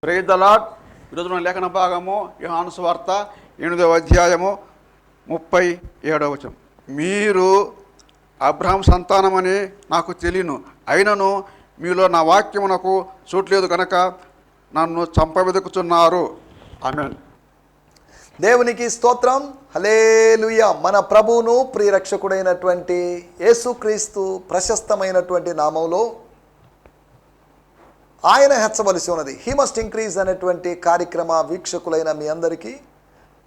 Praise the lord. ఈరోజు మన లేఖన భాగము యోహాను సువార్త 8వ అధ్యాయము 37వ వచనం. మీరు అబ్రహాం సంతానమని నాకు తెలియను, అయినను మీలో నా వాక్యమునకు చోట్లేదు కనుక నన్ను చంపవెదుకుచున్నారు. ఆమేన్. దేవునికి స్తోత్రం. హల్లెలూయా. మన ప్రభువును ప్రియరక్షకుడైనటువంటి యేసుక్రీస్తు ప్రశస్తమైనటువంటి నామంలో ఆయన హెచ్చవలసి ఉన్నది. హీ మస్ట్ ఇంక్రీజ్ అనేటువంటి కార్యక్రమ వీక్షకులైన మీ అందరికీ,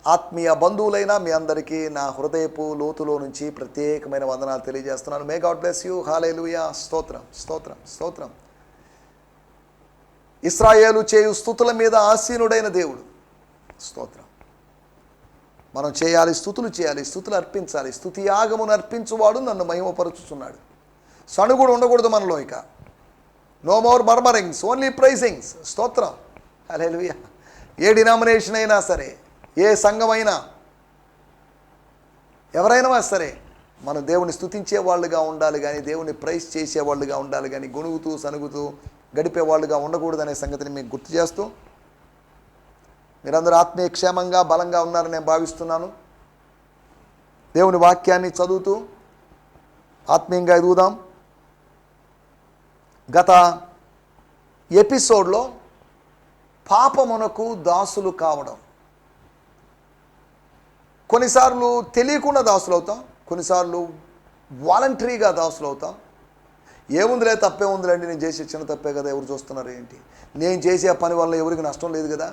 ఆత్మీయ బంధువులైన మీ అందరికీ నా హృదయపు లోతులో నుంచి ప్రత్యేకమైన వందనాలు తెలియజేస్తున్నాను. May God bless you. Hallelujah. స్తోత్రం స్తోత్రం స్తోత్రం. ఇశ్రాయేలు చేయు స్తుతుల మీద ఆసీనుడైన దేవుడు. స్తోత్రం. మనం చేయాలి, స్తుతులు చేయాలి, స్తుతులు అర్పించాలి. స్తుతి యాగమును అర్పించువాడు నన్ను మహిమపరుచుచున్నాడు. సణుగుడు ఉండకూడదు మనలో. ఇక no more murmurings, only praisings. స్తోత్రం. హల్లెలూయా. ఏ డినామినేషన్ అయినా సరే, ఏ సంఘమైనా, ఎవరైనా సరే మనం దేవుని స్తుతించే వాళ్ళుగా ఉండాలి కానీ, దేవుని ప్రైజ్ చేసేవాళ్ళుగా ఉండాలి కానీ, గొణుగుతూ సనుగుతూ గడిపేవాళ్ళుగా ఉండకూడదనే సంగతిని మీకు గుర్తు చేస్తూ, మీరందరూ ఆత్మీయ క్షేమంగా బలంగా ఉన్నారని నేను భావిస్తున్నాను. దేవుని వాక్యాన్ని చదువుతూ ఆత్మీయంగా ఎదుగుదాం. గత ఎపిసోడ్లో పాపమునకు దాసులు కావడం, కొన్నిసార్లు తెలియకుండా దాసులు అవుతాం, కొన్నిసార్లు వాలంటరీగా దాసులు అవుతాం. ఏముందిలే, తప్పే ఉందిలేండి, నేను చేసే చిన్న తప్పే కదా, ఎవరు చూస్తున్నారు ఏంటి, నేను చేసే పని వల్ల ఎవరికి నష్టం లేదు కదా,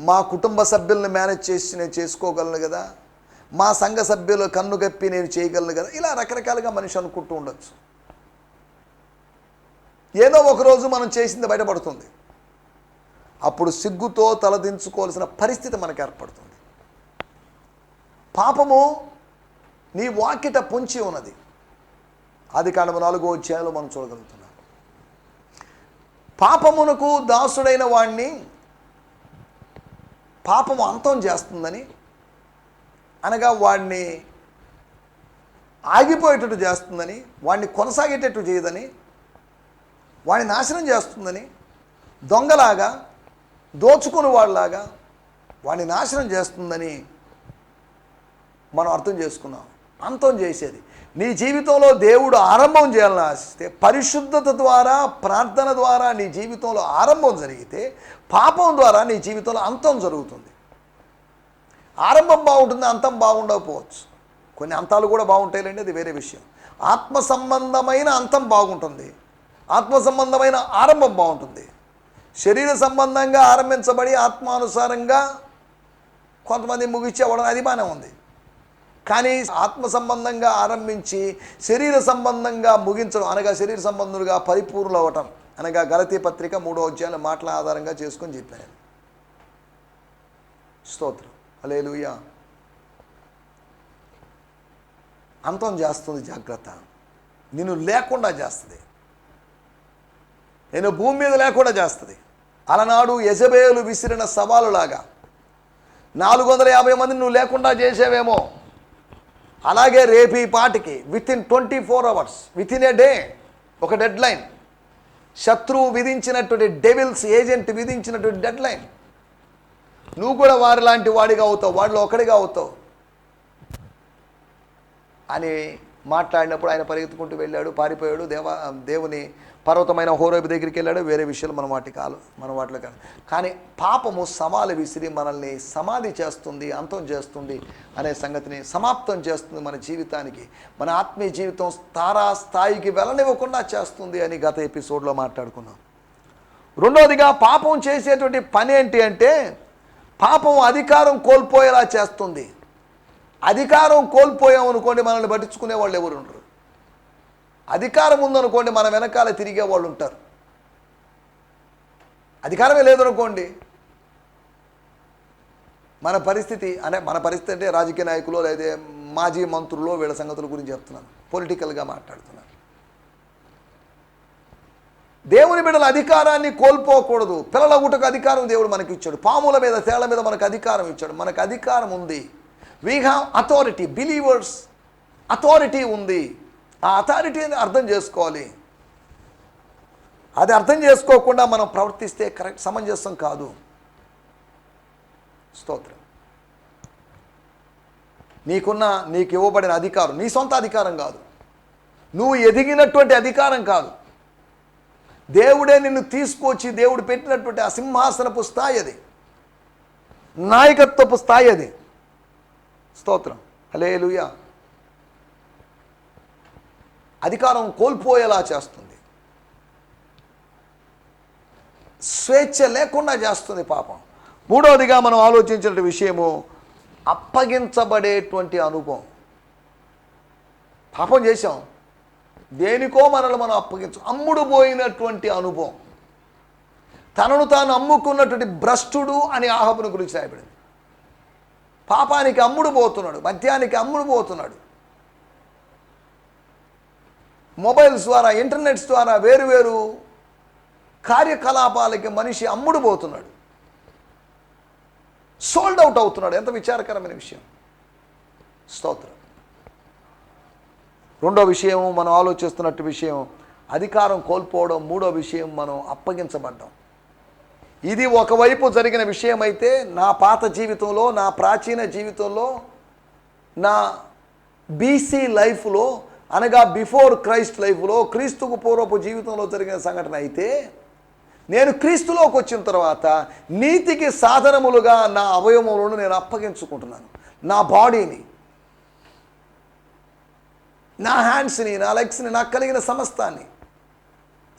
మా కుటుంబ సభ్యుల్ని మేనేజ్ చేసి నేను చేసుకోగలను కదా, మా సంఘ సభ్యులు కన్ను గప్పి నేను చేయగలను కదా, ఇలా రకరకాలుగా మనిషి అనుకుంటూ ఉండొచ్చు. ఏదో ఒకరోజు మనం చేసింది బయటపడుతుంది. అప్పుడు సిగ్గుతో తలదించుకోవాల్సిన పరిస్థితి మనకు ఏర్పడుతుంది. పాపము నీ వాకిట పొంచి ఉన్నది. ఆదికాండము 4వ అధ్యాయంలో మనం చూడగలుగుతున్నాం. పాపమునకు దాసుడైన వాణ్ణి పాపము అంతం చేస్తుందని, అనగా వాడిని ఆగిపోయేటట్టు చేస్తుందని, వాడిని కొనసాగేటట్టు చేయదని, వాడిని నాశనం చేస్తుందని, దొంగలాగా దోచుకుని వాళ్ళలాగా వాడిని నాశనం చేస్తుందని మనం అర్థం చేసుకున్నాం. అంతం చేసేది. నీ జీవితంలో దేవుడు ఆరంభం చేయాలని ఆశిస్తే, పరిశుద్ధత ద్వారా, ప్రార్థన ద్వారా నీ జీవితంలో ఆరంభం జరిగితే, పాపం ద్వారా నీ జీవితంలో అంతం జరుగుతుంది. ఆరంభం బాగుంటుంది, అంతం బాగుండకపోవచ్చు. కొన్ని అంతాలు కూడా బాగుంటాయిలేండి, అది వేరే విషయం. ఆత్మ సంబంధమైన అంతం బాగుంటుంది, ఆత్మ సంబంధమైన ఆరంభం బాగుంటుంది. శరీర సంబంధంగా ఆరంభించబడి ఆత్మానుసారంగా కొంతమంది ముగిచ్చేవాడు, అది బాగానే ఉంది. కానీ ఆత్మ సంబంధంగా ఆరంభించి శరీర సంబంధంగా ముగించడం, అనగా శరీర సంబంధులుగా పరిపూర్ణులు అవ్వటం, అనగా గలతీ పత్రిక 3వ అధ్యాయం మాటల ఆధారంగా చేసుకొని చెప్పాను. స్తోత్రం. హల్లెలూయా. అంతం చేస్తుంది. జాగ్రత్త. నిన్ను లేకుండా చేస్తుంది, నేను భూమి మీద లేకుండా చేస్తుంది. అలనాడు యెజబేలు విసిరిన సవాలులాగా 450 మందిని నువ్వు లేకుండా చేసేవేమో, అలాగే రేపు ఈ పాటికి వితిన్ 24 hours, వితిన్ ఏ డే, ఒక డెడ్ లైన్, శత్రువు విధించినటువంటి, డెవిల్స్ ఏజెంట్ విధించినటువంటి డెడ్ లైన్. నువ్వు కూడా వారి లాంటి వాడిగా అవుతావు, వాడిలో ఒకడిగా అవుతావు అని మాట్లాడినప్పుడు ఆయన పరిగెత్తుకుంటూ వెళ్ళాడు, పారిపోయాడు. దేవుని పర్వతమైన హోరేబు దగ్గరికి వెళ్ళాడు. వేరే విషయాలు మనం వాటిలో కాదు. కానీ పాపము సవాలు విసిరి మనల్ని సమాధి చేస్తుంది, అంతం చేస్తుంది అనే సంగతిని, సమాప్తం చేస్తుంది మన జీవితానికి. మన ఆత్మీయ జీవితం స్థాయికి వెళ్ళనివ్వకుండా చేస్తుంది అని గత ఎపిసోడ్లో మాట్లాడుకున్నాం. రెండవదిగా, పాపం చేసేటువంటి పని ఏంటి అంటే, పాపం అధికారం కోల్పోయేలా చేస్తుంది. అధికారం కోల్పోయామనుకోండి, మనల్ని పట్టించుకునే వాళ్ళు ఎవరు ఉండరు. అధికారం ఉందనుకోండి, మన వెనకాల తిరిగే వాళ్ళు ఉంటారు. అధికారమే లేదనుకోండి, మన పరిస్థితి అంటే రాజకీయ నాయకులు లేదా మాజీ మంత్రులు, వీళ్ళ సంగతుల గురించి చెప్తున్నాను, పొలిటికల్గా మాట్లాడుతున్నాను. దేవుని బిడ్డల అధికారాన్ని కోల్పోకూడదు. పిల్లల గుటకు అధికారం దేవుడు మనకి ఇచ్చాడు. పాముల మీద, తేళ్ల మీద మనకు అధికారం ఇచ్చాడు. మనకు అధికారం ఉంది. We have authority. Believers authority ఉంది. ఆ అథారిటీని అర్థం చేసుకోవాలి. అది అర్థం చేసుకోకుండా మనం ప్రవర్తిస్తే కరెక్ట్ సమంజసం కాదు. స్తోత్రం. నీకు ఇవ్వబడిన అధికారం నీ సొంత అధికారం కాదు, నువ్వు ఎదిగినటువంటి అధికారం కాదు. దేవుడే నిన్ను తీసుకొచ్చి దేవుడు పెట్టినటువంటి ఆ సింహాసనపు స్థాయి అది, నాయకత్వపు స్థాయి అది. స్తోత్రం. హల్లెలూయా. అధికారం కోల్పోయేలా చేస్తుంది, స్వేచ్ఛ లేకుండా చేస్తుంది పాపం. మూడవదిగా మనం ఆలోచించిన విషయము అప్పగించబడేటువంటి అనుభవం. పాపం చేశాం, దేనికో మనల్ని మనం అమ్ముడు పోయినటువంటి అనుభవం. తనను తాను అమ్ముకున్నటువంటి భ్రష్టుడు అని ఆహాబును గురించి రాయబడింది. పాపానికి అమ్ముడు పోతున్నాడు, మద్యానికి అమ్ముడు పోతున్నాడు, మొబైల్స్ ద్వారా ఇంటర్నెట్స్ ద్వారా వేరువేరు కార్యకలాపాలకి మనిషి అమ్ముడు పోతున్నాడు, సోల్డ్ అవుట్ అవుతున్నాడు. ఎంత విచారకరమైన విషయం. స్తోత్రం. రెండో విషయం మనం ఆలోచిస్తున్నట్టు విషయం అధికారం కోల్పోవడం. మూడో విషయం మనం అప్పగించబడ్డం. ఇది ఒకవైపు జరిగిన విషయం అయితే, నా పాత జీవితంలో, నా ప్రాచీన జీవితంలో, నా బీసీ లైఫ్లో అనగా బిఫోర్ క్రైస్ట్ లైఫ్లో, క్రీస్తుకు పూర్వపు జీవితంలో జరిగిన సంఘటన అయితే, నేను క్రీస్తులోకి వచ్చిన తర్వాత నీతికి సాధనములుగా నా అవయవములను నేను అప్పగించుకుంటున్నాను. నా బాడీని, నా హ్యాండ్స్ని, నా లెగ్స్ని, నాకు కలిగిన సమస్తాన్ని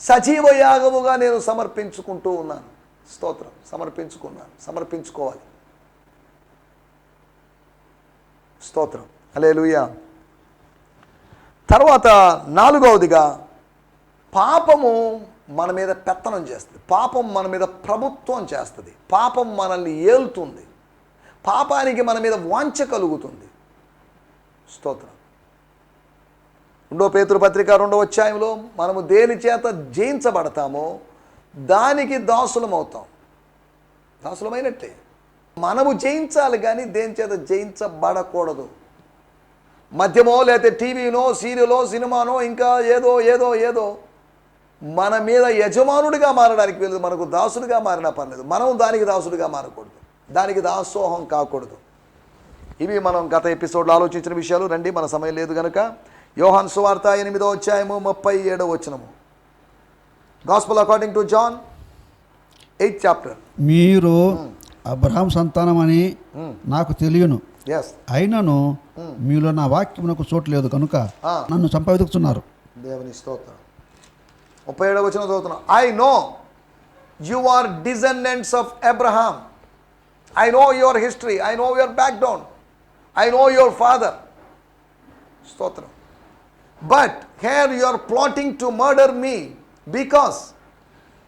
సజీవ యాగముగా నేను సమర్పించుకుంటూ ఉన్నాను. స్తోత్రం. సమర్పించుకోవాలి. స్తోత్రం. హల్లెలూయా. తర్వాత నాలుగవదిగా పాపము మన మీద పెత్తనం చేస్తుంది, పాపం మన మీద ప్రభుత్వం చేస్తుంది, పాపం మనల్ని ఏలుతుంది, పాపానికి మన మీద వాంఛ కలుగుతుంది. స్తోత్రం. 2 పేతురు పత్రిక 2వ అధ్యాయంలో మనము దేని చేత జయించబడతామో దానికి దాసులమవుతాం. దాసులమైనట్టే. మనము జయించాలి కానీ దేని చేత జయించబడకూడదు. మద్యమో లేకపోతే టీవీనో సీరియలో సినిమానో ఇంకా ఏదో మన మీద యజమానుడిగా మారడానికి వీలు, మనకు దాసుడిగా మారినా పర్లేదు, మనం దానికి దాసుడిగా మారకూడదు, దానికి దాసోహం కాకూడదు. ఇవి మనం గత ఎపిసోడ్లో ఆలోచించిన విషయాలు. రండి, మన సమయం లేదు కనుక యోహాను సువార్త 8వ అధ్యాయము 37వ వచనము. Gospel according to John 8th chapter. మీరు అబ్రహాం సంతానమని నాకు తెలియను, అయినను మీలో నా వాక్యమునకు చోటు లేదు కనుక నన్ను చంపవెతుకుతున్నారు. దేవుని స్తోత్రం. 37వ వచనం చదువుతున్నాం. I know you are descendants of Abraham. I know your history, I know your background, I know your father. స్తోత్రం. But here you are plotting to murder me because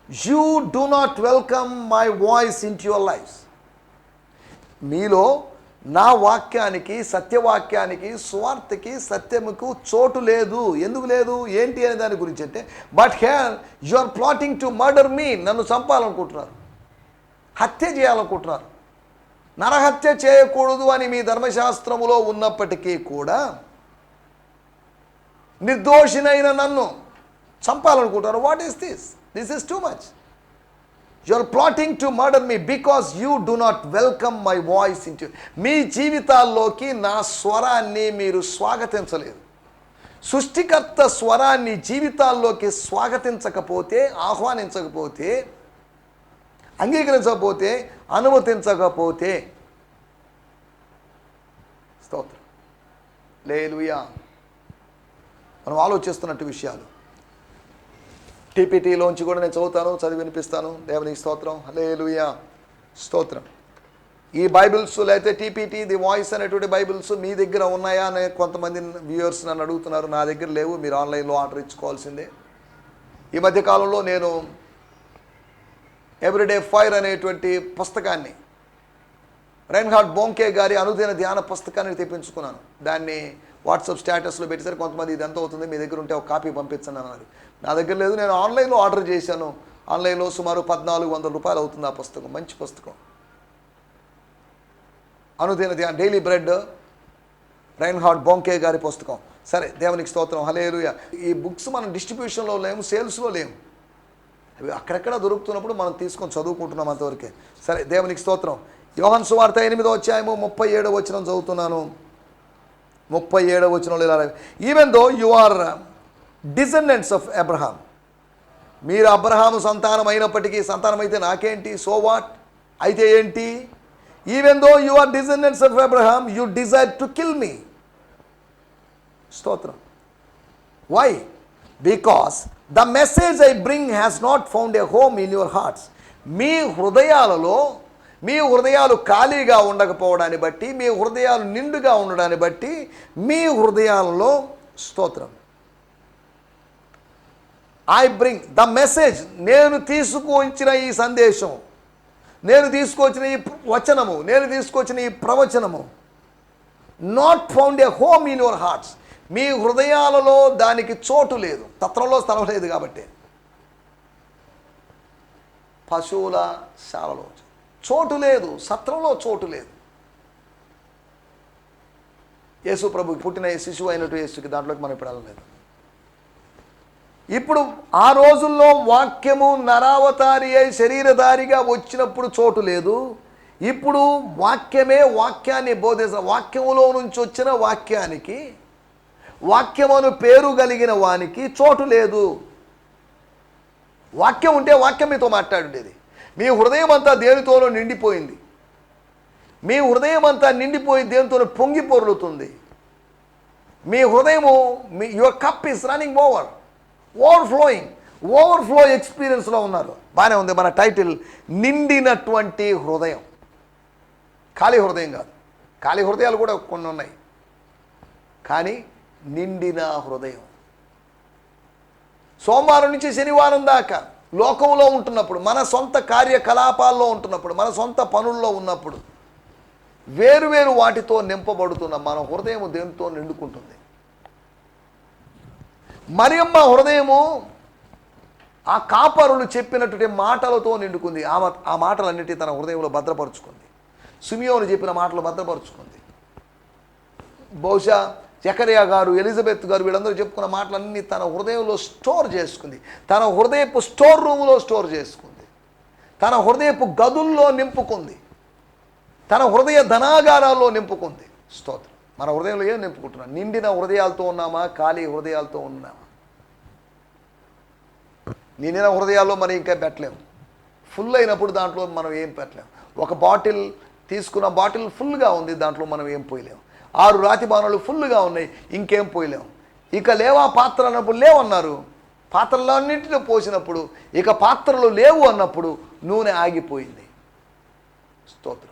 you do not welcome my voice into your life. మీలో నా వాక్యానికి, సత్యవాక్యానికి, స్వార్థకి, సత్యముకు చోటు లేదు. ఎందుకు లేదు, ఏంటి అనే దాని గురించి అంటే, but here you are plotting to murder me. నన్ను చంపాలనుకుంటున్నారు, హత్య చేయాలనుకుంటున్నారు. నరహత్య చేయకూడదు అని మీ ధర్మశాస్త్రములో ఉన్నప్పటికీ కూడా నిర్దోషినైన నన్ను చంపాలనుకుంటారు. What is this? This is too much. You are plotting to murder me because you do not welcome my voice into. మీ జీవితాల్లోకి నా స్వరాన్ని మీరు స్వాగతించలేదు. సృష్టికర్త స్వరాన్ని జీవితాల్లోకి స్వాగతించకపోతే, ఆహ్వానించకపోతే, అంగీకరించకపోతే, అనుమతించకపోతే, స్తోత్రం. హల్లెలూయా. మనం ఆలోచిస్తున్నట్టు విషయాలు టీపీటీలోంచి కూడా నేను చదివి వినిపిస్తాను. దేవునికి స్తోత్రం. హల్లెలూయా. స్తోత్రం. ఈ బైబిల్స్ లేకపోతే టీపీటీ ది వాయిస్ అనేటువంటి బైబిల్స్ మీ దగ్గర ఉన్నాయా అని కొంతమంది వ్యూవర్స్ నన్ను అడుగుతున్నారు. నా దగ్గర లేవు, మీరు ఆన్లైన్లో ఆర్డర్ ఇచ్చుకోవాల్సిందే. ఈ మధ్యకాలంలో నేను ఎవ్రీడే ఫైర్ అనేటువంటి పుస్తకాన్ని, రైన్హార్డ్ బోంకే గారి అనుదిన ధ్యాన పుస్తకాన్ని తెప్పించుకున్నాను. దాన్ని వాట్సాప్ స్టేటస్లో పెట్టేసరికి కొంతమంది ఇది ఎంత అవుతుంది, మీ దగ్గర ఉంటే ఒక కాపీ పంపించండి అన్నారు. నా దగ్గర లేదు, నేను ఆన్లైన్లో ఆర్డర్ చేశాను. ఆన్లైన్లో సుమారు 1400 రూపాయలు అవుతుంది ఆ పుస్తకం. మంచి పుస్తకం. అనుదిన ధ్యాన, డైలీ బ్రెడ్, రైన్హార్డ్ బోంకే గారి పుస్తకం. సరే, దేవునికి స్తోత్రం. హల్లెలూయా. ఈ బుక్స్ మనం డిస్ట్రిబ్యూషన్లో లేము, సేల్స్లో లేము. అవి అక్కడెక్కడ దొరుకుతున్నప్పుడు మనం తీసుకొని చదువుకుంటున్నాం అంతవరకే. సరే, దేవునికి స్తోత్రం. యోహాను సువార్త 8వ అధ్యాయము 37వ వచనం చదువుతున్నాను. 37వ వచనంలో ఇలా, even though you are descendants of Abraham, మీరు అబ్రహాము సంతానం అయినప్పటికీ, సంతానం అయితే నాకేంటి, సో వాట్, అయితే ఏంటి, even though you are descendants of Abraham you desire to kill me. స్తోత్రం. Why? Because the message I bring has not found a home in your hearts. మీ హృదయాలలో, మీ హృదయాలు ఖాళీగా ఉండకపోవడాన్ని బట్టి, మీ హృదయాలు నిండుగా ఉండడాన్ని బట్టి, మీ హృదయాలలో, స్తోత్రం, ఐ బ్రింగ్ ద మెసేజ్, నేను తీసుకొచ్చిన ఈ సందేశం, నేను తీసుకొచ్చిన ఈ వచనము, నేను తీసుకొచ్చిన ఈ ప్రవచనము, not found a home in your hearts, మీ హృదయాలలో దానికి చోటు లేదు, తత్రంలో స్థలం లేదు. కాబట్టి పశువుల శాలలో చోటు లేదు, సత్రంలో చోటు లేదు. యేసు ప్రభు పుట్టిన శిశువు అయినట్టు యేసుకి దాంట్లోకి మనం ఇప్పుడు వెళ్ళలేదు. ఇప్పుడు ఆ రోజుల్లో వాక్యము నరావతారి అయి శరీరధారిగా వచ్చినప్పుడు చోటు లేదు. ఇప్పుడు వాక్యమే వాక్యాన్ని బోధించిన, వాక్యములో నుంచి వచ్చిన వాక్యానికి, వాక్యమును పేరు కలిగిన వానికి చోటు లేదు. వాక్యం ఉంటే వాక్యం మీతో మాట్లాడుండేది. మీ హృదయం అంతా దేనితోనో నిండిపోయింది. మీ హృదయం అంతా నిండిపోయి దేనితోనో పొంగి పొర్లుతుంది. మీ హృదయము, your cup is running over, overflow ఎక్స్పీరియన్స్లో ఉన్నారు. బాగానే ఉంది. మన టైటిల్ నిండినటువంటి హృదయం, ఖాళీ హృదయం కాదు. ఖాళీ హృదయాలు కూడా కొన్ని ఉన్నాయి, కానీ నిండిన హృదయం. సోమవారం నుంచి శనివారం దాకా లోకంలో ఉంటున్నప్పుడు, మన సొంత కార్యకలాపాల్లో ఉంటున్నప్పుడు, మన సొంత పనుల్లో ఉన్నప్పుడు, వేరువేరు వాటితో నింపబడుతున్న మన హృదయం దేనితో నిండుకుంటుంది? మరియమ్మ హృదయము ఆ కాపరులు చెప్పినటువంటి మాటలతో నిండుకుంది. ఆ మాటలన్నిటి తన హృదయంలో భద్రపరుచుకుంది. సిమియోను చెప్పిన మాటలు భద్రపరుచుకుంది. బహుశా జకరియా గారు, ఎలిజబెత్ గారు, వీళ్ళందరూ చెప్పుకున్న మాటలన్నీ తన హృదయంలో స్టోర్ చేసుకుంది. తన హృదయపు స్టోర్ రూమ్లో స్టోర్ చేసుకుంది. తన హృదయపు గదుల్లో నింపుకుంది. తన హృదయ ధనాగారాల్లో నింపుకుంది. స్తోత్రం. మన హృదయంలో ఏం నింపుకుంటున్నాం? నిండిన హృదయాలతో ఉన్నామా, ఖాళీ హృదయాలతో ఉన్నామా? నిండిన హృదయాల్లో మనం ఇంకా పెట్టలేము. ఫుల్ అయినప్పుడు దాంట్లో మనం ఏం పెట్టలేము. ఒక బాటిల్ తీసుకున్న బాటిల్ ఫుల్గా ఉంది, దాంట్లో మనం ఏం పోయలేము. 6 రాతి బాణాలు ఫుల్గా ఉన్నాయి, ఇంకేం పోయలేము. ఇక లేవా పాత్ర అన్నప్పుడు లేవన్నారు. పాత్రలన్నింటిలో పోసినప్పుడు ఇక పాత్రలు లేవు అన్నప్పుడు నూనె ఆగిపోయింది. స్తోత్రం.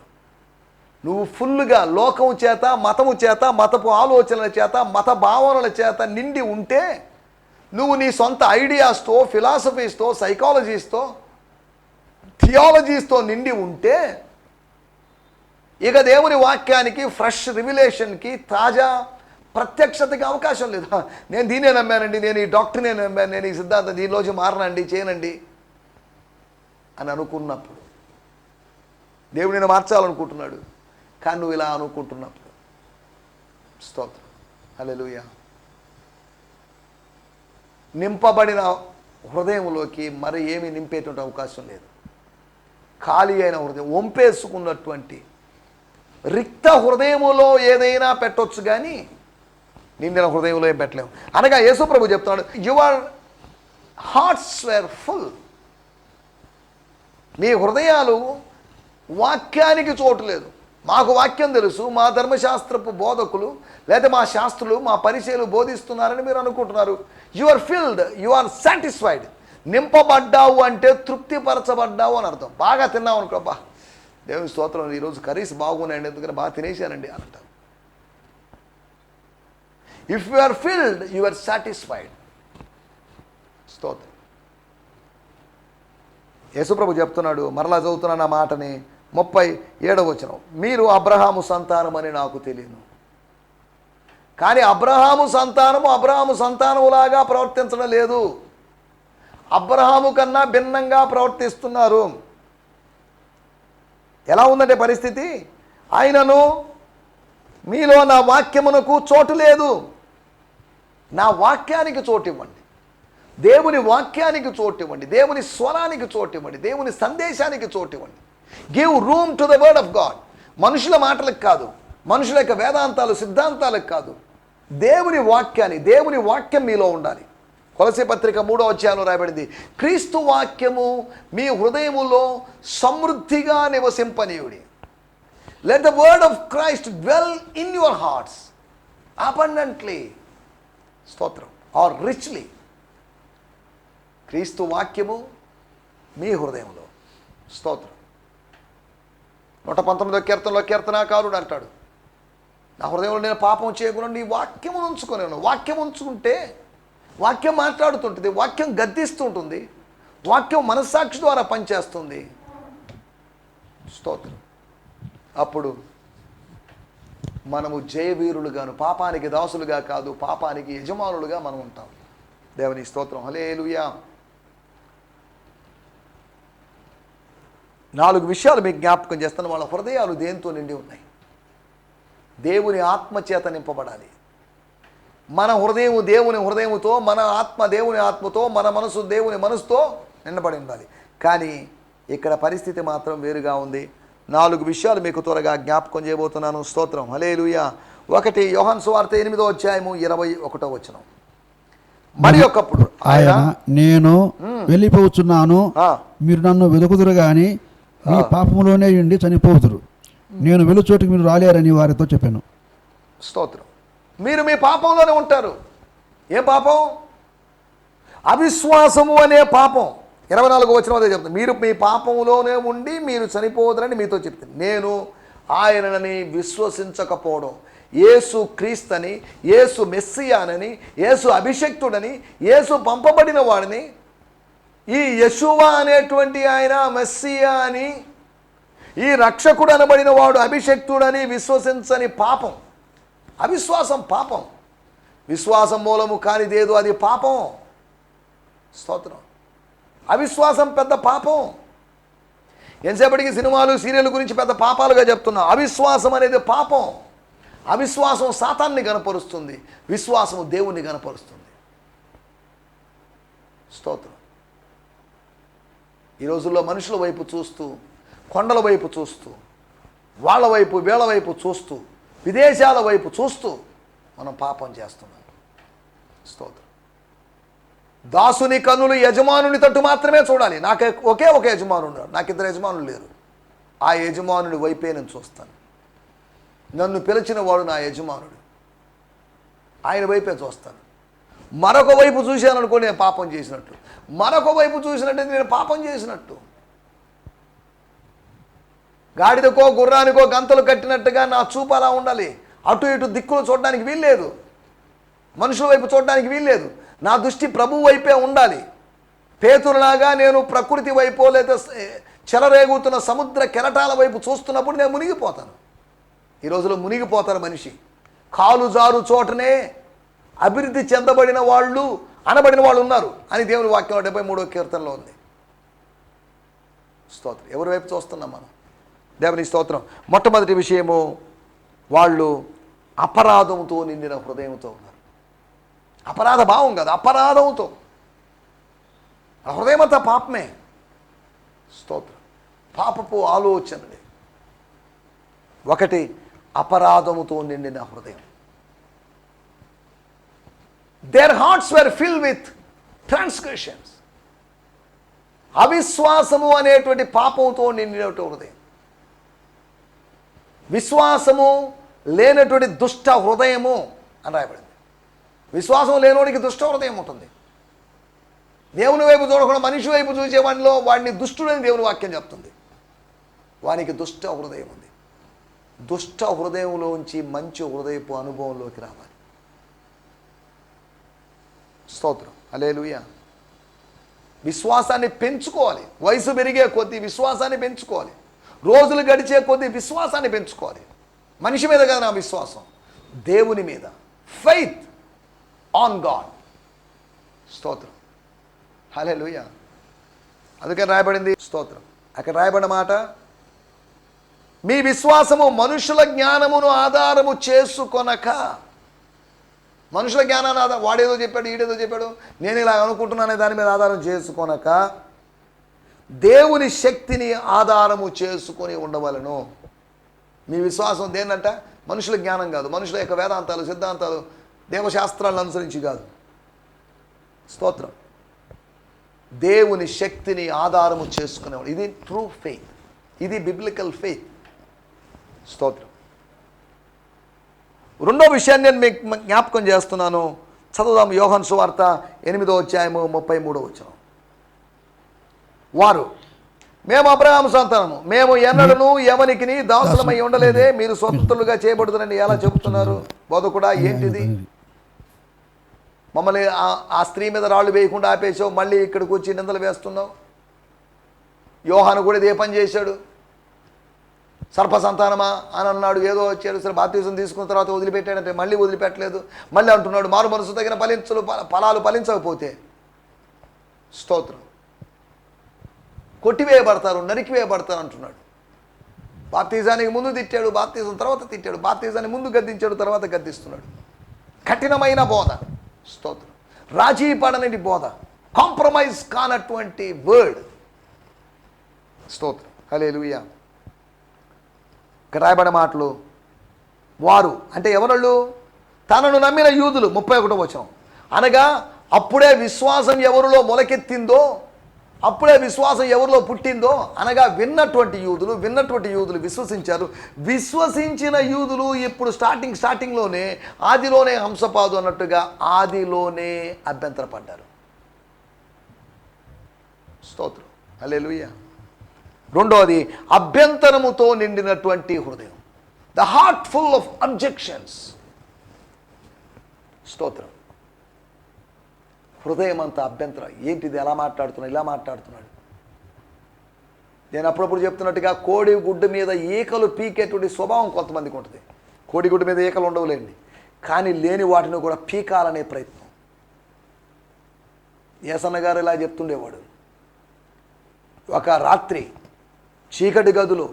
నువ్వు ఫుల్గా లోకం చేత, మతము చేత, మతపు ఆలోచనల చేత, మత భావనల చేత నిండి ఉంటే, నువ్వు నీ సొంత ఐడియాస్తో, ఫిలాసఫీస్తో, సైకాలజీస్తో, థియాలజీస్తో నిండి ఉంటే, ఇక దేవుని వాక్యానికి, ఫ్రెష్ రివిలేషన్కి, తాజా ప్రత్యక్షతకి అవకాశం లేదు. నేను దీనే నమ్మానండి, నేను ఈ డాక్టర్నే నమ్మాను, నేను ఈ సిద్ధాంతం దీనిలోంచి మారనండి, చేయనండి అని అనుకున్నప్పుడు, దేవుడు నేను మార్చాలనుకుంటున్నాడు. కానీ నువ్వు ఇలా అనుకుంటున్నప్పుడు, స్తోత్రం, హల్లెలూయా, నింపబడిన హృదయంలోకి మరి ఏమీ నింపేటువంటి అవకాశం లేదు. ఖాళీ అయిన హృదయం, వంపేసుకున్నటువంటి రిక్త హృదయములో ఏదైనా పెట్టొచ్చు, కానీ నిండిన హృదయంలో ఏం పెట్టలేము. అనగా యేసు ప్రభు చెప్తున్నాడు, యువర్ హార్ట్స్ వేర్ ఫుల్. మీ హృదయాలు, వాక్యానికి చోటు లేదు. మాకు వాక్యం తెలుసు, మా ధర్మశాస్త్రపు బోధకులు లేదా మా శాస్త్రులు, మా పరిచయులు బోధిస్తున్నారని మీరు అనుకుంటున్నారు. You are filled, you are satisfied. నింపబడ్డావు అంటే తృప్తిపరచబడ్డావు అని అర్థం. బాగా తిన్నావు అనుకో, బా దేవుని స్తోత్రం, ఈరోజు కర్రీస్ బాగున్నాయండి, ఎందుకంటే బాగా తినేసానండి అని అంటారు. If you are filled, you are satisfied. స్తోత్రం. యేసుప్రభు చెప్తున్నాడు, మరలా చదువుతున్నాను ఆ మాటని, 37వ వచనం, మీరు అబ్రహాము సంతానం అని నాకు తెలియను. కానీ అబ్రహాము సంతానములాగా ప్రవర్తించడం లేదు. అబ్రహాము కన్నా భిన్నంగా ప్రవర్తిస్తున్నారు. ఎలా ఉందంటే పరిస్థితి, ఆయనను, మీలో నా వాక్యమునకు చోటు లేదు, నా వాక్యానికి చోటు ఇవ్వండి. దేవుని వాక్యానికి చోటివ్వండి, దేవుని స్వరానికి చోటివ్వండి, దేవుని సందేశానికి చోటివ్వండి. Give room to the word of God. మనుషుల మాటలకు కాదు, మనుషుల యొక్క వేదాంతాలు సిద్ధాంతాలకు కాదు, దేవుని వాక్యాన్ని, దేవుని వాక్యం మీలో ఉండాలి. కొలసీ పత్రిక 3వ అధ్యాయంలో రాయబడింది, క్రీస్తు వాక్యము మీ హృదయములో సమృద్ధిగా నివసింపనీయుడి. Let the word of Christ dwell in your hearts abundantly. స్తోత్రం. Or richly. క్రీస్తు వాక్యము మీ హృదయంలో. స్తోత్రం. 119వ కీర్తనలో కీర్తనాకారుడు అంటాడు, నా హృదయంలో నేను పాపం చేయకుండా నీ వాక్యం ఉంచుకున్నాను. వాక్యం ఉంచుకుంటే వాక్యం మాట్లాడుతుంటుంది, వాక్యం గద్దిస్తుంటుంది, వాక్యం మనస్సాక్షి ద్వారా పనిచేస్తుంది. స్తోత్రం. అప్పుడు మనము జయవీరులుగాను, పాపానికి దాసులుగా కాదు, పాపానికి యజమానులుగా మనం ఉంటాం. దేవుని స్తోత్రం. హల్లెలూయా. 4 విషయాలు మీకు జ్ఞాపకం చేస్తాను. వాళ్ళ హృదయాలు దేంతో నిండి ఉన్నాయి? దేవుని ఆత్మచేత నింపబడాలి. మన హృదయం దేవుని హృదయముతో, మన ఆత్మ దేవుని ఆత్మతో, మన మనసు దేవుని మనసుతో నిండబడి ఉండాలి. కానీ ఇక్కడ పరిస్థితి మాత్రం వేరుగా ఉంది. 4 విషయాలు మీకు త్వరగా జ్ఞాపకం చేయబోతున్నాను. స్తోత్రం. హల్లెలూయా. 1 యోహాను సువార్త 8వ అధ్యాయము 21వ వచనం. మరి ఒకప్పుడు ఆయన, నేను వెళ్ళిపోతున్నాను, మీరు నన్ను వెతుకుదురు గాని మీ పాపములోనే ఉండి చనిపోతురు. నేను వెళ్ళు చోటుకి మీరు రాలేరని వారితో చెప్పాను. స్తోత్రం. మీరు మీ పాపంలోనే ఉంటారు. ఏ పాపం? అవిశ్వాసము అనే పాపం. 24వ వచనం అదే చెప్తాను, మీరు మీ పాపంలోనే ఉండి మీరు చనిపోదురని మీతో చెప్తాను. నేను ఆయనని విశ్వసించకపోవడం, యేసు క్రీస్తని, యేసు మెస్సియానని, యేసు అభిషక్తుడని, యేసు పంపబడిన వాడిని, ఈ యెషూవా అనేటువంటి ఆయన మెస్సియా అని, ఈ రక్షకుడు అనబడిన వాడు అభిషక్తుడని విశ్వసించని పాపం. అవిశ్వాసం పాపం. విశ్వాసం మూలము కానిదేదో అది పాపం. స్తోత్రం. అవిశ్వాసం పెద్ద పాపం. ఎంతసేపటికి సినిమాలు సీరియల్ గురించి పెద్ద పాపాలుగా చెప్తున్నాం. అవిశ్వాసం అనేది పాపం. అవిశ్వాసం సాతాన్ని గనపరుస్తుంది, విశ్వాసము దేవుణ్ణి గనపరుస్తుంది. స్తోత్రం. ఈ రోజుల్లో మనుషుల వైపు చూస్తూ, కొండల వైపు చూస్తూ, వాళ్ళ వైపు వీళ్ళ వైపు చూస్తూ, విదేశాల వైపు చూస్తూ మనం పాపం చేస్తున్నాం. స్తోత్రం. దాసుని కన్నులు యజమానుని తట్టు మాత్రమే చూడాలి. నాకు ఒకే ఒక యజమానుడు, నాకు 2 యజమానులు లేరు. ఆ యజమానుడి వైపే నేను చూస్తాను. నన్ను పిలిచిన వాడు నా యజమానుడు, ఆయన వైపే చూస్తాను. మరొక వైపు చూశాను అనుకో నేను పాపం చేసినట్టు, మరొక వైపు చూసినట్టు నేను పాపం చేసినట్టు. గాడిదకో గుర్రానికో గంతలు కట్టినట్టుగా నా చూపు అలా ఉండాలి. అటు ఇటు దిక్కులు చూడడానికి వీల్లేదు, మనుషుల వైపు చూడడానికి వీల్లేదు. నా దృష్టి ప్రభు వైపే ఉండాలి. పేతురులాగా నేను ప్రకృతి వైపో లేదా చెలరేగుతున్న సముద్ర కెరటాల వైపు చూస్తున్నప్పుడు నేను మునిగిపోతాను. ఈ రోజులో మునిగిపోతారు మనిషి. కాలు జారు చోటనే అభివృద్ధి చెందబడిన వాళ్ళు అనబడిన వాళ్ళు ఉన్నారు అని దేవుని వాక్యం 73వ కీర్తనలో ఉంది. స్తోత్రం. ఎవరి వైపు చూస్తున్నాం మనం? దేవుని స్తోత్రం. మొట్టమొదటి విషయము, వాళ్ళు అపరాధంతో నిండిన హృదయంతో ఉన్నారు. అపరాధ భావం కాదు, అపరాధంతో. ఆ హృదయం అంతా పాపమే. స్తోత్రం. పాపపు ఆలోచనలే. 1 అపరాధముతో నిండిన హృదయం. Their hearts were fill with transgressions. అవిశ్వాసము అనేటువంటి పాపంతో నిండినటువంటి హృదయం. విశ్వాసము లేనటువంటి దుష్ట హృదయము అని రాయబడింది. విశ్వాసం లేనోడికి దుష్ట హృదయం ఉంటుంది. దేవుని వైపు చూడకుండా మనిషి వైపు చూసేవాడిలో వాడిని దుష్టుడని దేవుని వాక్యం చెప్తుంది. వానికి దుష్ట హృదయం ఉంది. దుష్ట హృదయంలోంచి మంచి హృదయపు అనుభవంలోకి రావాలి. స్తోత్రం. హల్లెలూయా. విశ్వాసాన్ని పెంచుకోవాలి. వయసు పెరిగే కొద్దీ విశ్వాసాన్ని పెంచుకోవాలి. రోజులు గడిచే కొద్దీ విశ్వాసాన్ని పెంచుకోవాలి. మనిషి మీద కదా నా విశ్వాసం, దేవుని మీద. Faith on God. స్తోత్రం. హల్లెలూయా. అందుకని రాయబడింది. స్తోత్రం. అక్కడ రాయబడిన మాట, మీ విశ్వాసము మనుషుల జ్ఞానమును ఆధారము చేసుకొనక మనుషుల జ్ఞానాన్ని వాడేదో చెప్పాడు, ఈడేదో చెప్పాడు, నేను ఇలా అనుకుంటున్నానే దాని మీద ఆధారం చేసుకొనక దేవుని శక్తిని ఆధారము చేసుకొని ఉండవలను. మీ విశ్వాసం దేన్నంట? మనుషుల జ్ఞానం కాదు, మనుషుల యొక్క వేదాంతాలు, సిద్ధాంతాలు, దేవశాస్త్రాలను అనుసరించి కాదు. స్తోత్రం. దేవుని శక్తిని ఆధారము చేసుకునేవాడు. ఇది ట్రూ ఫెయిత్, ఇది బిబ్లికల్ ఫెయిత్. స్తోత్రం. రెండో విషయాన్ని నేను మీకు జ్ఞాపకం చేస్తున్నాను. చదువుదాం. యోహాను సువార్త 8వ అధ్యాయము 33వ వచనం. వారు, మేము అబ్రహాము సంతానము, మేము ఎన్నడను ఎవనికి దాసులమై ఉండలేదే, మీరు స్వతంత్రులుగా చేయబడుతున్నారని ఎలా చెబుతున్నారు? బోధకుడా, ఏంటిది? మమ్మల్ని ఆ స్త్రీ మీద రాళ్ళు వేయకుండా ఆపేసావు, మళ్ళీ ఇక్కడికి వచ్చి నిందలు వేస్తున్నావు. యోహాను కూడా ఇదే పని చేశాడు. సర్ప సంతానమా అని అన్నాడు, ఏదో వచ్చాడు, సరే బాప్తిజం తీసుకున్న తర్వాత వదిలిపెట్టాడంటే మళ్ళీ వదిలిపెట్టలేదు. మళ్ళీ అంటున్నాడు, మారు మనసు తగిన ఫలాలు ఫలించకపోతే స్తోత్రం కొట్టివేయబడతారు, నరికివేయబడతారు అంటున్నాడు. బాప్తిజానికి ముందు తిట్టాడు, బాప్తిజం తర్వాత తిట్టాడు, బాప్తిజాన్ని ముందు గద్దించాడు, తర్వాత గద్దిస్తున్నాడు. కఠినమైన బోధ. స్తోత్రం. రాజీ పడని బోధ, కాంప్రమైజ్ కానటువంటి వర్డ్. స్తోత్రం. హల్లెలూయా. ఇక్కడ రాయబడిన మాటలు, వారు అంటే ఎవరు? తనను నమ్మిన యూదులు. 31వ వచనం. అనగా అప్పుడే విశ్వాసం ఎవరిలో మొలకెత్తిందో, అప్పుడే విశ్వాసం ఎవరిలో పుట్టిందో, అనగా విన్నటువంటి యూదులు విశ్వసించారు. విశ్వసించిన యూదులు ఇప్పుడు స్టార్టింగ్లోనే, ఆదిలోనే హంసపాదు అన్నట్టుగా ఆదిలోనే అభ్యంతరపడ్డారు. స్తోత్రం. హల్లెలూయా. రెండోది, అభ్యంతరముతో నిండినటువంటి హృదయం. The heart full of objections. స్తోత్రం. హృదయం అంతా అభ్యంతరం. ఏంటిది? ఎలా మాట్లాడుతున్నాడు, ఇలా మాట్లాడుతున్నాడు. నేను అప్పుడప్పుడు చెప్తున్నట్టుగా కోడి గుడ్డు మీద ఈకలు పీకేటువంటి స్వభావం కొంతమందికి ఉంటుంది. కోడి గుడ్డు మీద ఈకలు ఉండవులేండి, కానీ లేని వాటిని కూడా పీకాలనే ప్రయత్నం. ఏసన్న గారు ఇలా చెప్తుండేవాడు, ఒక రాత్రి చీకటి గదులు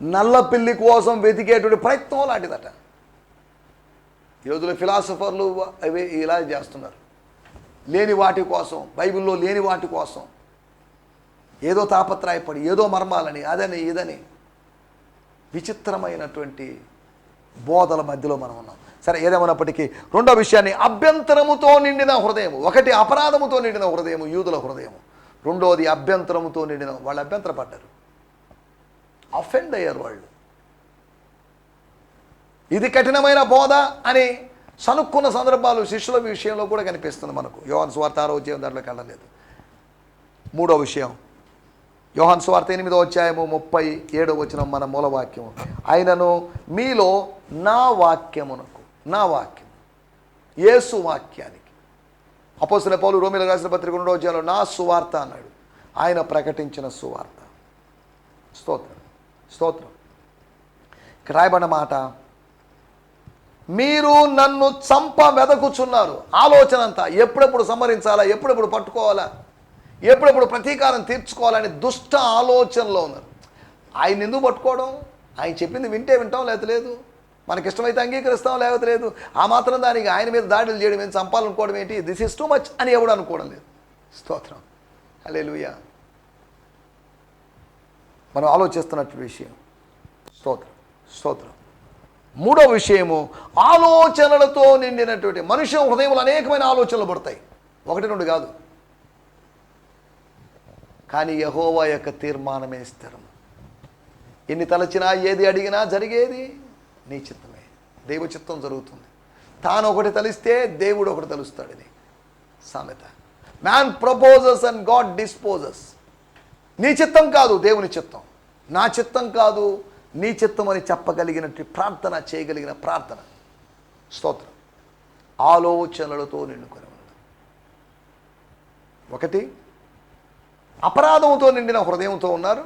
నల్ల పిల్లి కోసం వెతికేటువంటి ప్రయత్నం లాంటిదట. ఈరోజులో ఫిలాసఫర్లు అవి ఇలా చేస్తున్నారు. లేని వాటి కోసం, బైబిల్లో లేని వాటి కోసం ఏదో తాపత్రయపడి, ఏదో మర్మాలని, అదని ఇదని విచిత్రమైనటువంటి బోధల మధ్యలో మనం ఉన్నాం. సరే, ఏదేమైనప్పటికీ రెండో విషయాన్ని, అభ్యంతరముతో నిండిన హృదయం. ఒకటి అపరాధముతో నిండిన హృదయము, యూదుల హృదయము. రెండోది అభ్యంతరముతో నిండిన, వాళ్ళు అభ్యంతరపడ్డారు, అఫెండ్ అయ్యారు వాళ్ళు. ఇది కఠినమైన బోధ అని సనుక్కున్న సందర్భాలు శిష్యుల విషయంలో కూడా కనిపిస్తుంది మనకు. యోహాను సువార్త 6వ అధ్యాయం దాంట్లోకి వెళ్ళలేదు. మూడో విషయం, యోహాను సువార్త 8వ అధ్యాయము 37వ వచనం మన మూలవాక్యము. ఆయనను మీలో నా వాక్యమునకు, నా వాక్యం యేసు వాక్యానికి. అపోస్తలుడైన పౌలు రోమీయులకు రాసిన పత్రిక 2వ అధ్యాయంలో నా సువార్త అన్నాడు. ఆయన ప్రకటించిన సువార్త. స్తోత్రం, స్తోత్రం. ఇక్కడ రాయబడిన మాట, మీరు నన్ను వెదకుచున్నారు. ఆలోచన అంతా ఎప్పుడెప్పుడు సంహరించాలా, ఎప్పుడెప్పుడు పట్టుకోవాలా, ఎప్పుడెప్పుడు ప్రతీకారం తీర్చుకోవాలని దుష్ట ఆలోచనలో ఉన్నారు. ఆయన ఎందుకు పట్టుకోవడం? ఆయన చెప్పింది వింటే వింటాం, లేకపోతే లేదు. మనకిష్టమైతే అంగీకరిస్తాం, లేకపోతే లేదు. ఆ మాత్రం దానికి ఆయన మీద దాడులు చేయడం ఏంటి, చంపాలనుకోవడం ఏంటి? దిస్ ఇస్ టూ మచ్ అని ఎవడు అనుకోవడం లేదు. స్తోత్రం. హల్లెలూయా. మనం ఆలోచిస్తున్నట్టు విషయం. స్తోత్రం, స్తోత్రం. మూడో విషయము, ఆలోచనలతో నిండినటువంటి మనుష్య హృదయంలో అనేకమైన ఆలోచనలు పడతాయి, 1-2 కాదు. కానీ యెహోవా యొక్క తీర్మానమే స్థిరం. ఎన్ని తలచినా, ఏది అడిగినా జరిగేది నీ చిత్తమే. దైవ చిత్తం జరుగుతుంది. తాను ఒకటి తలిస్తే దేవుడు ఒకటి తలుస్తాడని సామెత. Man proposes and God disposes. నీ చిత్తం కాదు దేవుని చిత్తం, నా చిత్తం కాదు నీ చిత్తం అని చెప్పగలిగినట్టు ప్రార్థన చేయగలిగిన ప్రార్థన. స్తోత్రం. ఆలోచనలతో నిండుకొని ఉన్నది. ఒకటి, అపరాధంతో నిండిన హృదయంతో ఉన్నారు.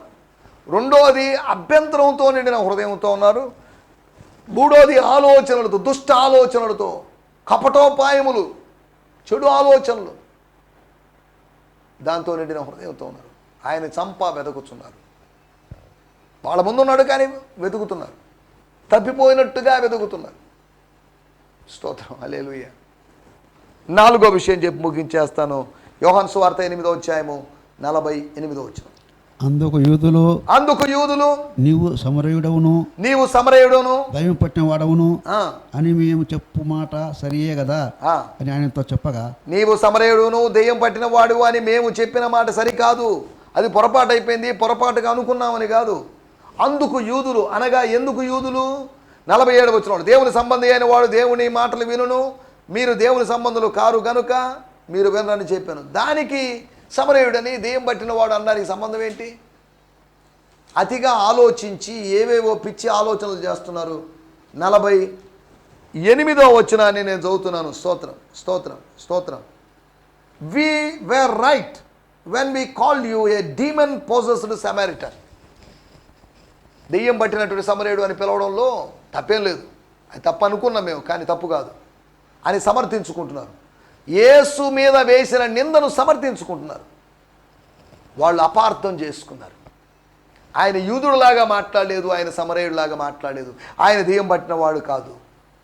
రెండోది అభ్యంతరంతో నిండిన హృదయంతో ఉన్నారు. మూడోది ఆలోచనలతో, దుష్ట ఆలోచనలతో, కపటోపాయములు, చెడు ఆలోచనలు, దాంతో నిండిన హృదయంతో ఉన్నారు. ఆయన వెదకుచున్నారు. వాళ్ళ ముందున్నాడు కానీ వెతుకుతున్నారు, తప్పిపోయినట్టుగా వెతుకుతున్నారు. స్తోత్రం. హల్లెలూయా. 4వ విషయం చెప్పి ముగించేస్తాను. యోహాను సువార్త 8వ అధ్యాయము 48వ వచనం. అందుకు యూదులు నీవు సమరయుడవును దైవం పట్టిన వాడవును అని మేము చెప్పు మాట సరియే కదా అని ఆయనతో చెప్పగా, నీవు సమరయుడును దెయ్యం పట్టిన వాడు అని మేము చెప్పిన మాట సరికాదు, అది పొరపాటు అయిపోయింది, పొరపాటుగా అనుకున్నామని కాదు. అందుకు యూదులు అనగా ఎందుకు యూదులు? 47వ వచనం, దేవుని సంబంధి అయిన వాడు దేవుని మాటలు వినును, మీరు దేవుని సంబంధులు కారు గనుక మీరు వినరని చెప్పాను. దానికి సమరయుడని దెయ్యం పట్టిన వాడు అన్నానికి సంబంధం ఏంటి? అతిగా ఆలోచించి ఏవేవో పిచ్చి ఆలోచనలు చేస్తున్నారు. 48వ వచనాన్ని నేను చదువుతున్నాను. స్తోత్రం స్తోత్రం స్తోత్రం. We were right when we called you a demon possessed Samaritan. దెయ్యం పట్టినటువంటి సమరయుడు అని పిలవడంలో తప్పేం లేదు, అది తప్పు అనుకున్నాం మేము, కానీ తప్పు కాదు అని సమర్థించుకుంటున్నారు. యేసు మీద వేసిన నిందను సమర్థించుకుంటున్నారు. వాళ్ళు అపార్థం చేసుకున్నారు. ఆయన యూదుడులాగా మాట్లాడలేదు, ఆయన సమరయుడిలాగా మాట్లాడలేదు. ఆయన దెయ్యం పట్టినవాడు కాదు,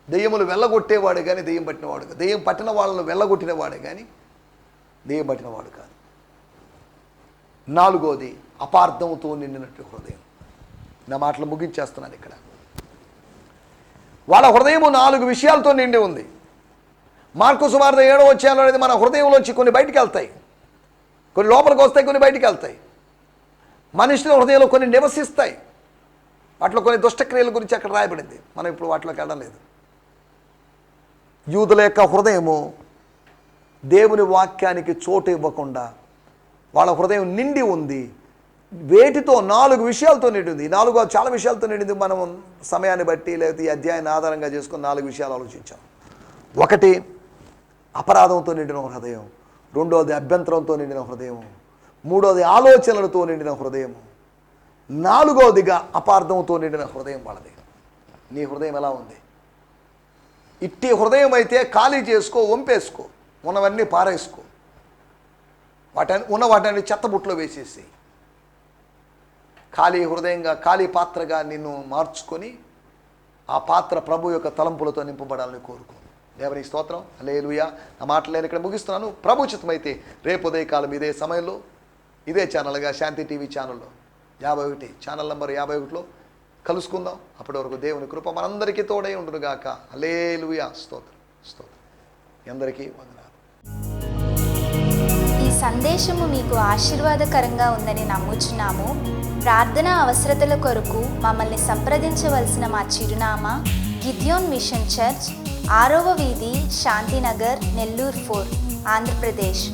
దెయ్యములు వెళ్ళగొట్టేవాడు కానీ దెయ్యం పట్టినవాడు కాదు. దెయ్యం పట్టిన వాళ్ళను వెళ్ళగొట్టినవాడే కానీ దెయ్యం పట్టినవాడు కాదు. 4వది అపార్థంతో నిండినట్టు హృదయం. నా మాటలు ముగించేస్తున్నాను ఇక్కడ. వాళ్ళ హృదయము 4 విషయాలతో నిండి ఉంది. మార్కు సువార్త 7వ అధ్యాయంలో అనేది మన హృదయంలోంచి కొన్ని బయటికి వెళ్తాయి, కొన్ని లోపలికి వస్తాయి, కొన్ని బయటికి వెళ్తాయి. మనుషుల హృదయంలో కొన్ని నివసిస్తాయి. వాటిలో కొన్ని దుష్టక్రియల గురించి అక్కడ రాయబడింది, మనం ఇప్పుడు వాటిలోకి వెళ్ళలేదు. యూదుల యొక్క హృదయము దేవుని వాక్యానికి చోటు ఇవ్వకుండా వాళ్ళ హృదయం నిండి ఉంది. వేటితో? 4 విషయాలతో నిండింది. 4 చాలా విషయాలతో నిండింది. మనం సమయాన్ని బట్టి లేకపోతే ఈ అధ్యాయాన్ని ఆధారంగా చేసుకుని 4 విషయాలు ఆలోచించాం. 1 అపరాధంతో నిండిన హృదయం, 2వది అభ్యంతరంతో నిండిన హృదయం, 3వది ఆలోచనలతో నిండిన హృదయం, 4వదిగా అపార్థంతో నిండిన హృదయం వాళ్ళది. నీ హృదయం ఎలా ఉంది? ఇట్టి హృదయం అయితే ఖాళీ చేసుకో, వంపేసుకో, ఉన్నవన్నీ పారేసుకో, వాటిని చెత్తబుట్లో వేసేసి ఖాళీ హృదయంగా, ఖాళీ పాత్రగా నిన్ను మార్చుకొని ఆ పాత్ర ప్రభు యొక్క తలంపులతో నింపబడాలని కోరుకో. దేవునికి స్తోత్రం. హల్లెలూయా. నా మాటలు నేను ఇక్కడ ముగిస్తున్నాను. ప్రభు చిత్తమైతే రేపు ఉదయకాలం ఇదే సమయంలో ఇదే ఛానల్గా శాంతి టీవీ ఛానల్లో 51 ఛానల్ నంబర్ 51లో కలుసుకుందాం. అప్పటి వరకు దేవుని కృప మనందరికీ తోడై ఉండునుగాక. హల్లెలూయా. స్తోత్రం స్తోత్రం. అందరికీ వందనాలు. ఈ సందేశము మీకు ఆశీర్వాదకరంగా ఉందని నమ్ముచున్నాము. ప్రార్థనా అవసరతల కొరకు మమ్మల్ని సంప్రదించవలసిన మా చిరునామా గిద్యోన్ మిషన్ చర్చ్, 6వ వీధి, శాంతినగర్, నెల్లూరు 4, ఆంధ్రప్రదేశ్.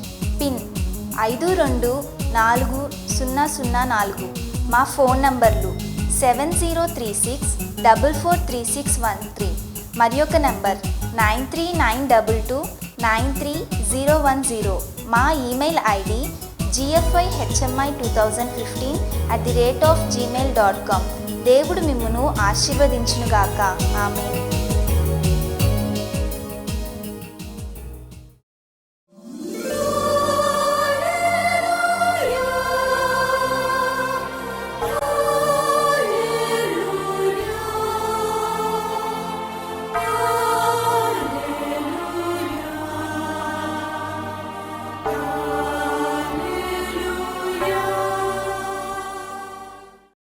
పిన్ 524004. మా ఫోన్ నంబర్లు 7036443613 మరి ఒక నంబర్ 9392293010. మా ఈమెయిల్ ఐడి gfihmi2015@gmail.com. దేవుడు మిమ్మును ఆశీర్వదించునుగాక. ఆమేన్.